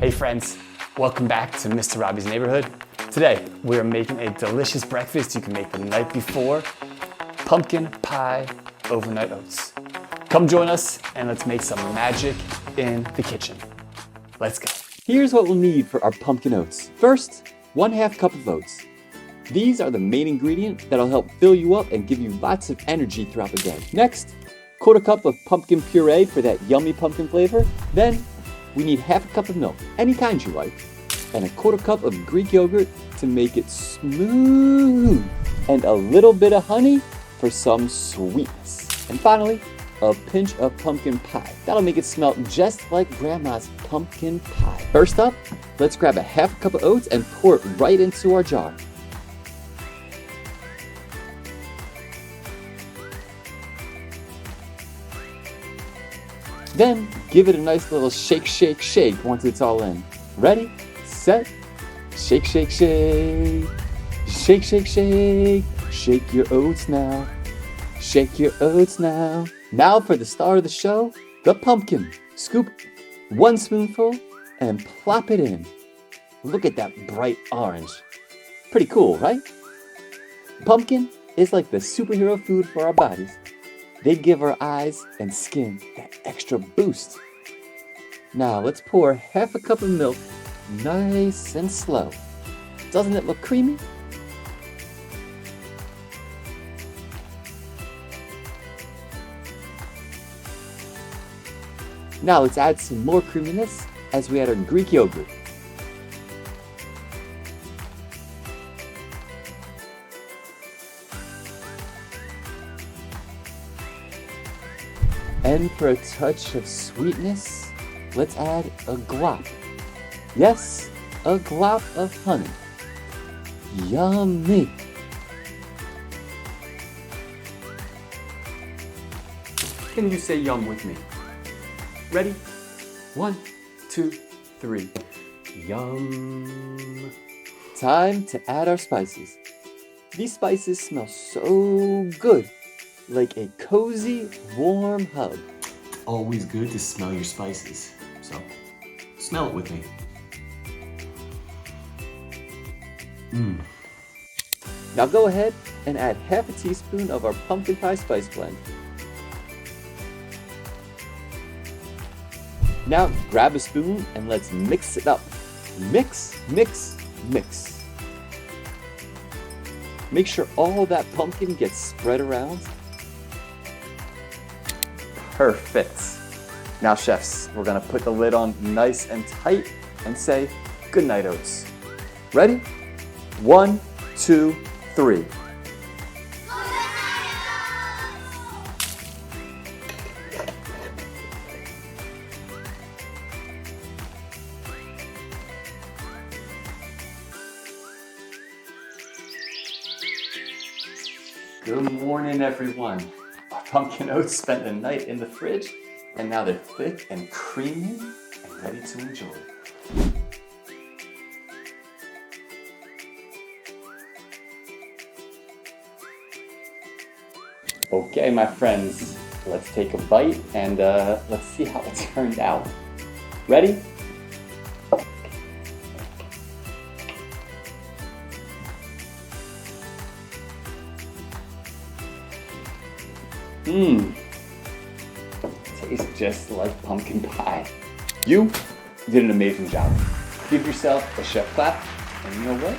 Hey friends, welcome back to Mr. Robbie's Neighborhood. Today, we are making a delicious breakfast you can make the night before, Pumpkin Pie Overnight Oats. Come join us and let's make some magic in the kitchen. Let's go. Here's what we'll need for our pumpkin oats. First, 1/2 cup of oats. These are the main ingredient that'll help fill you up and give you lots of energy throughout the day. Next, 1/4 cup of pumpkin puree for that yummy pumpkin flavor. Then, we need 1/2 cup of milk, any kind you like, and 1/4 cup of Greek yogurt to make it smooth, and a little bit of honey for some sweetness. And finally, a pinch of pumpkin pie. That'll make it smell just like Grandma's pumpkin pie. First up, let's grab 1/2 cup of oats and pour it right into our jar. Then, give it a nice little shake, shake, shake once it's all in. Ready, set, shake, shake, shake. Shake, shake, shake. Shake your oats now. Shake your oats now. Now for the star of the show, the pumpkin. Scoop 1 spoonful and plop it in. Look at that bright orange. Pretty cool, right? Pumpkin is like the superhero food for our bodies. They give our eyes and skin that extra boost. Now let's pour 1/2 cup of milk nice and slow. Doesn't it look creamy? Now let's add some more creaminess as we add our Greek yogurt. And for a touch of sweetness, let's add a glop. Yes, a glop of honey. Yummy! Can you say yum with me? Ready? 1, 2, 3. Yum. Time to add our spices. These spices smell so good, like a cozy, warm hug. Always good to smell your spices. So, smell it with me. Now go ahead and add 1/2 teaspoon of our pumpkin pie spice blend. Now grab a spoon and let's mix it up. Mix, mix, mix. Make sure all that pumpkin gets spread around. Perfect. Now chefs, we're gonna put the lid on nice and tight and say good night oats. Ready? 1, 2, 3. Good morning, everyone. Our pumpkin oats spent the night in the fridge, and now they're thick and creamy and ready to enjoy. Okay, my friends, let's take a bite and let's see how it turned out. Ready? Tastes just like pumpkin pie. You did an amazing job. Give yourself a chef clap, and you know what?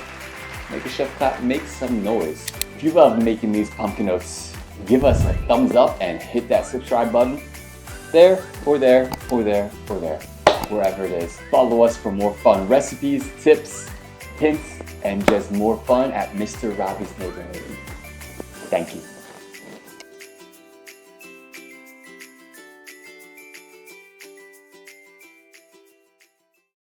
Make a chef clap, make some noise. If you love making these pumpkin oats, give us a thumbs up and hit that subscribe button. There, or there, or there, or there, wherever it is. Follow us for more fun recipes, tips, hints, and just more fun at Mr. Robbie's Neighborhood. Thank you.